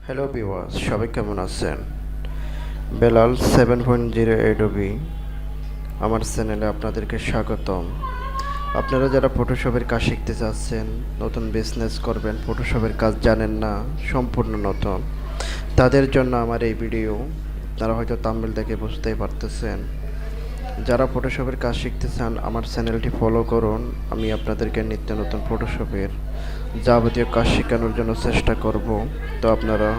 Hello viewers, সবাই কেমন আছেন? বেলাল 7.0 অ্যাডোবি আমার চ্যানেলে আপনাদেরকে স্বাগতম। আপনারা যারা ফটোশপের কাজ শিখতে চাচ্ছেন, নতুন বিজনেস করবেন, ফটোশপের কাজ জানেন না, সম্পূর্ণ নতুন, তাদের জন্য আমার এই ভিডিও। তারা হয়তো থাম্বনেল দেখে বুঝতেই পারতেছেন। যারা ফটোশপের কাজ শিখতে চান, আমার চ্যানেলটি ফলো করুন। আমি আপনাদেরকে নিত্য নতুন ফটোশপের যাবতীয় কাজ শেখানোর জন্য চেষ্টা করব। তো আপনারা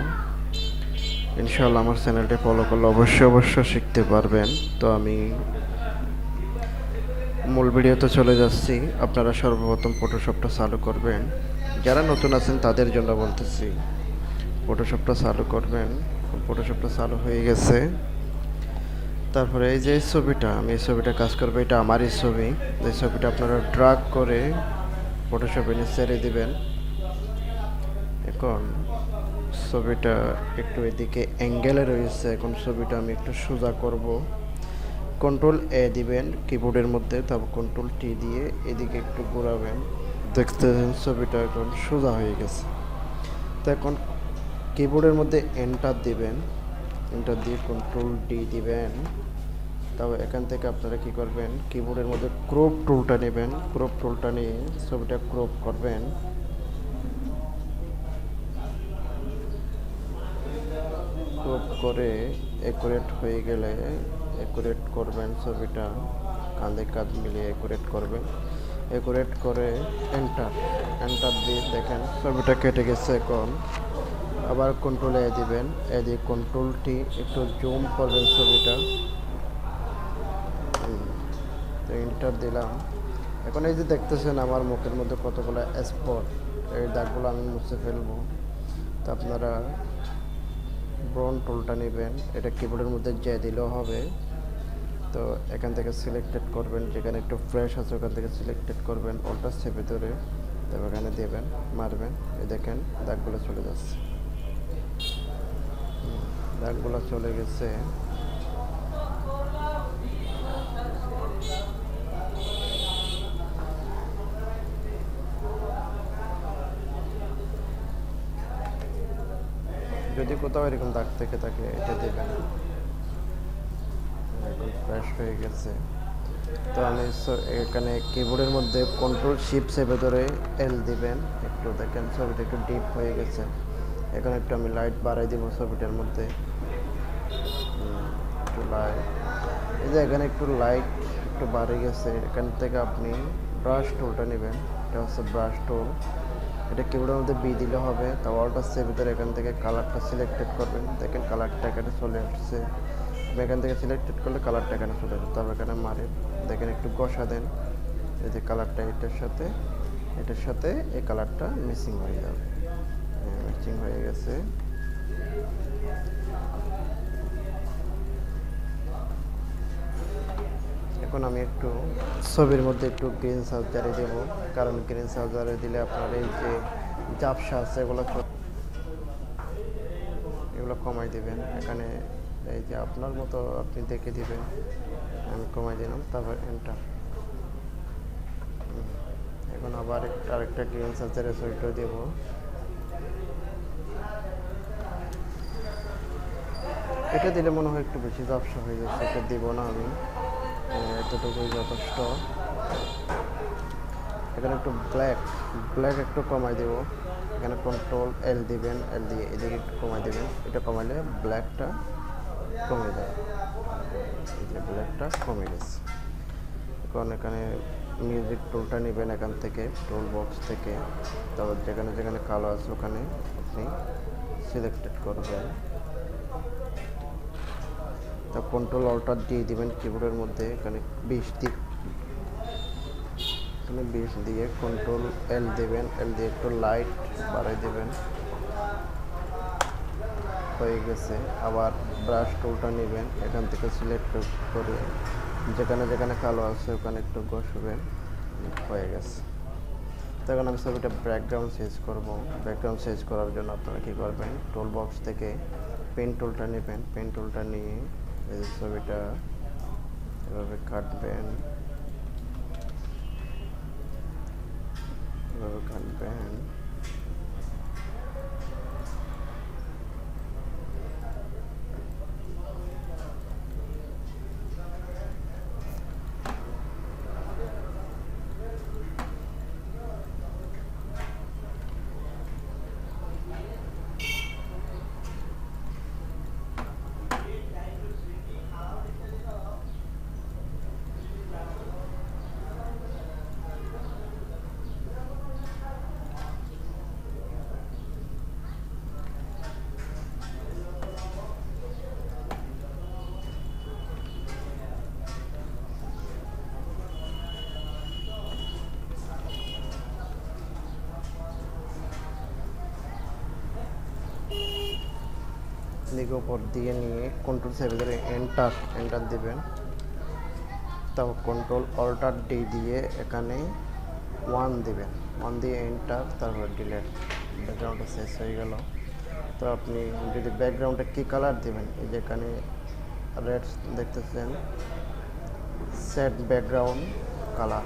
ইনশাআল্লাহ আমার চ্যানেলটি ফলো করলে অবশ্যই শিখতে পারবেন। তো আমি মূল ভিডিওতে চলে যাচ্ছি। আপনারা সর্বপ্রথম ফটোশপটা চালু করবেন। যারা নতুন আছেন তাদের জন্য বলতেছি, ফটোশপটা চালু করবেন। ফটোশপটা চালু হয়ে গেছে। তারপরে এই যে ছবিটা, আমি এই ছবিটা কাজ করবো, এটা আমারই ছবি। এই ছবিটা আপনারা ড্রাগ করে ফটোশপে নিয়ে ছেড়ে দিবেন। এখন ছবিটা একটু এদিকে অ্যাঙ্গেলে রয়েছে। এখন ছবিটা আমি একটু সোজা করব। কন্ট্রোল এ দিবেন কিবোর্ডের মধ্যে, তারপর কন্ট্রোল টি দিয়ে এদিকে একটু ঘোরাবেন। দেখতেছেন ছবিটা এখন সোজা হয়ে গেছে। তো এখন কিবোর্ডের মধ্যে এন্টার দিবেন, এন্টার দিয়ে কন্ট্রোল ডি দিবেন। তারপর এখান থেকে আপনারা কি করবেন, কিবোর্ডের মধ্যে ক্রপ টুলটা নেবেন। ক্রপ টুলটা নিয়ে ছবিটা ক্রপ করবেন। ক্রপ করে অ্যাকুরেট হয়ে গেলে অ্যাকুরেট করবেন ছবিটা, কাঁধে কাঁধ মিলিয়ে অ্যাকুরেট করবেন। অ্যাকুরেট করে এন্টার, এন্টার দিয়ে দেখেন ছবিটা কেটে গেছে। এখন আবার কন্ট্রোল এ দিবেন, এ দিয়ে কন্ট্রোলটি একটু জুম করবেন ছবিটা। তো এন্টার দিলাম। এখন এই যে দেখতেছেন আমার মুখের মধ্যে কতগুলো স্পট, এই দাগগুলো আমি মুছে ফেলবো। তো আপনারা ব্রাউন টুলটা নেবেন, এটা কিবোর্ডের মধ্যে যে দিলেও হবে। তো এখান থেকে সিলেক্টেড করবেন, যেখানে একটু ফ্রেশ আছে ওখান থেকে সিলেক্টেড করবেন, অল্টার চেপে ধরে তারপর এখানে দেবেন, মারবেন। এই দেখেন দাগগুলো চলে যাচ্ছে, দাগগুলো চলে গেছে। যদি কোথাও এরকম দাগ থেকে থাকে এটা দেবেন। এখন ফ্রেশ হয়ে গেছে। তো আমি এখানে কিবোর্ডের মধ্যে কন্ট্রোল শিফট চেপে ধরে এল দিবেন। একটু দেখেন ছবিটা একটু ডিপ হয়ে গেছে। এখন একটু আমি লাইট বাড়াই দিব ছবিটার মধ্যে, একটু লাইট। এই যে এখানে একটু লাইট একটু বাড়ে গেছে। এখান থেকে আপনি ব্রাশ টুলটা নেবেন, এটা হচ্ছে ব্রাশ টুল। এটা কিবোর্ডের মধ্যে বি দিলে হবে। তা অল্টার চেপে ধরে এখান থেকে কালারটা সিলেক্টেড করবেন। দেখেন কালারটা এখানে চলে আসছে। এখান থেকে সিলেক্টেড করলে কালারটা এখানে চলে আসবে। তারপর এখানে মারেন, দেখেন একটু ঘষা দেন। এই যে কালারটা এটার সাথে এই কালারটা মিসিং হয়ে যাবে। মিক্সিং হয়ে গেছে। এখন আমি একটু ছবির মধ্যে একটু গ্রিন সার্জারি দেব, কারণ গ্রিন সার্জারি দিলে আপনার এই যে ঝাপসা আছে এগুলো কমাই দিবেন। এখানে এই যে আপনার মতো আপনি দেখে দিবেন। আমি কমাই দিলাম, তারপর এন্টার। এখন আবার আরেকটা গ্রিন সার্জারি ছবিটা দেব। এটা দিলে মনে হয় একটু বেশি ঝাপসা হয়ে যাচ্ছে, এটা দিব না আমি, এতটুকুই যথেষ্ট। এখানে একটু ব্ল্যাক একটু কমাই দেব। এখানে কন্ট্রোল এল দিবেন, এল দিয়ে এদিকে একটু কমাই দেবেন। এটা কমাইলে ব্ল্যাকটা কমে যায়। এই যে ব্ল্যাকটা কমে গেছে। এখন এখানে মিউজিক টুলটা নেবেন, এখান থেকে টুল বক্স থেকে। তারপর যেখানে যেখানে কালো আছে ওখানে আপনি সিলেক্টেড করবেন। তা কন্ট্রোল অল্টার দিয়ে দিবেন কিবোর্ডের মধ্যে। এখানে 20 দিয়ে কন্ট্রোল এল দেবেন, এল দিয়ে একটু লাইট বাড়াই দেবেন। হয়ে গেছে। আবার ব্রাশ টুলটা নেবেন, এখান থেকে সিলেক্ট করে যেখানে যেখানে কালো আছে ওখানে একটু ঘষবেন। হয়ে গেছে। তখন আমি ছবিটা ব্যাকগ্রাউন্ড চেঞ্জ করব। ব্যাকগ্রাউন্ড চেঞ্জ করার জন্য আপনারা কী করবেন, টুল বক্স থেকে পেন টুলটা নেবেন। পেন টুলটা নিয়ে এই ছবিটা এভাবে কাটবেন, এভাবে কাটবেন। দিকে উপর দিয়ে নিয়ে কন্ট্রোল সেভে ধরে এন্টার দিবেন। তারপর কন্ট্রোল অল্টার ডি দিয়ে এখানে 1 দিবেন, 1 দিয়ে এন্টার, তারপর ডিলেট। ব্যাকগ্রাউন্ডটা শেষ হয়ে গেল। তো আপনি যদি ব্যাকগ্রাউন্ডে কী কালার দিবেন, এই যে এখানে রেড দেখতেছেন, সেট ব্যাকগ্রাউন্ড কালার।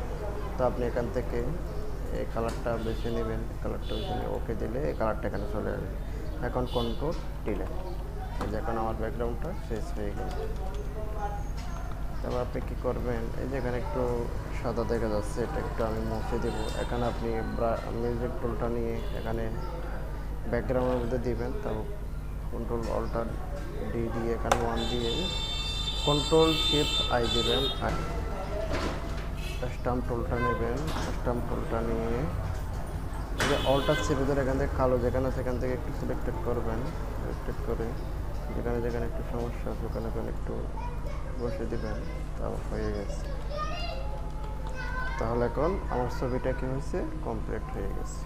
তো আপনি এখান থেকে এই কালারটা বেছে নেবেন, কালারটা বেছে নিয়ে ওকে দিলে এই কালারটা এখানে চলে আসবে। এখন কন্ট্রোল ডিলেট। এই যে এখন আমার ব্যাকগ্রাউন্ডটা শেষ হয়ে গেল। তারপর আপনি কী করবেন, এই যে এখানে একটু সাদা দেখা যাচ্ছে, এটা একটু আমি মুছে দেব। এখানে আপনি মিউজিক টুলটা নিয়ে এখানে ব্যাকগ্রাউন্ডের মধ্যে দিবেন। তারপর কন্ট্রোল অল্টার ডি দিয়ে এখানে 1 দিয়ে কন্ট্রোল শিফট আই দেবেন। আর স্টাম্প টুলটা নেবেন, স্টাম্প টুলটা নিয়ে যে অল্টার চেপে ধরে এখান থেকে কালো যেখানে সেখান থেকে একটু সিলেক্টেড করবেন। সিলেক্টেড করে যেখানে যেখানে একটু সমস্যা আছে ওখানে ওখানে একটু বসে দেবেন। তারপর হয়ে গেছে। তাহলে এখন আমার ছবিটা কি হয়েছে, কমপ্লিট হয়ে গেছে।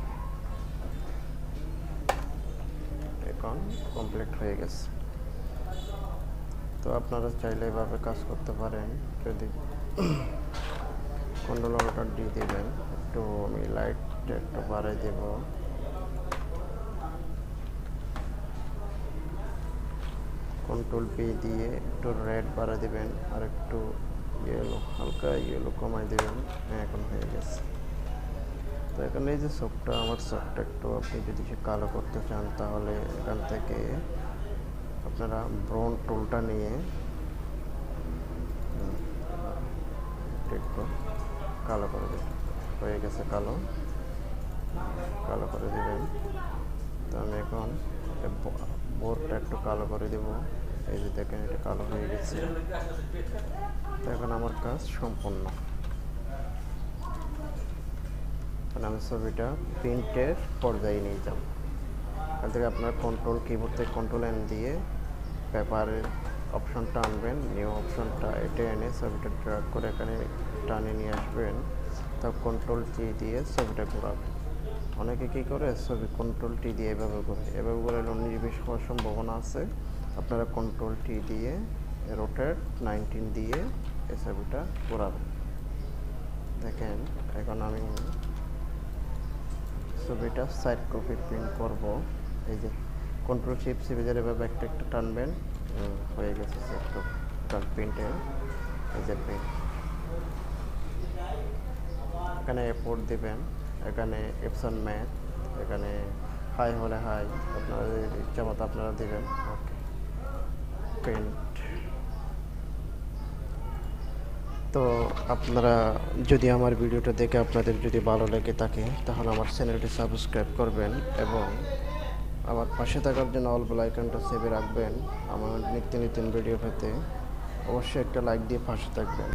এখন কমপ্লিট হয়ে গেছে। তো আপনারা চাইলে এভাবে কাজ করতে পারেন। যদি কন্ট্রোল অল্টার ডি দেবেন, একটু আমি লাইটটা একটু বাড়াই দেব। কন্ট্রোল পি দিয়ে একটু রেড বাড়াই দেবেন, আর একটু ইয়েলো, হালকা ইয়েলো কমাই দেবেন। এখন হয়ে গেছে। তো এখানে এই যে চোখটা, আমার চোখটা একটু আপনি যদি কালো করতে চান তাহলে এখান থেকে আপনারা ব্রাউন টুলটা নিয়ে একটু কালো করে দেবেন। হয়ে গেছে কালো, কালো করে দেবেন। তো আমি এখন বোর্ডটা একটু কালো করে দেব। এই যে দেখেন এটা কালো হয়ে গেছে। তো এখন আমার কাজ সম্পূর্ণ। এখন আমি ছবিটা প্রিন্টের পর্যায়ে নিয়ে যাব। এখান থেকে আপনার কন্ট্রোল কিবোর্ড থেকে কন্ট্রোল এন দিয়ে পেপারের অপশনটা আনবেন, নিউ অপশনটা এটা এনে ছবিটা ড্র্যাগ করে এখানে টানে নিয়ে আসবেন। তারপর কন্ট্রোল টি দিয়ে ছবিটা ঘোরাবেন। অনেকে কী করে ছবি কন্ট্রোল টি দিয়ে এভাবে করে, এভাবে করে নির্বিষ হওয়ার সম্ভাবনা আছে। আপনারা কন্ট্রোল টি দিয়ে রোটেট 19 দিয়ে এই ছবিটা ঘোরাবেন। দেখেন এখন আমি ছবিটা সাইড কপি প্রিন্ট করব। এই যে কন্ট্রোল শিফট সিরিজের এভাবে একটা একটা টানবেন, হয়ে গেছে সাইড কপি প্রিন্টে। এই যে প্রিন্ট, এখানে এফোর্ট দিবেন, এখানে এপসন ম্যাথ, এখানে হাই হলে হাই, আপনারা ইচ্ছা মতো আপনারা দেবেন। ওকে, প্রিন্ট। তো আপনারা যদি আমার ভিডিওটা দেখে আপনাদের যদি ভালো লেগে থাকে তাহলে আমার চ্যানেলটি সাবস্ক্রাইব করবেন এবং আমার পাশে থাকার জন্য অল বেল আইকনটা সেভে রাখবেন। আমার নিত্য নতুন ভিডিও পেতে অবশ্যই একটা লাইক দিয়ে পাশে থাকবেন।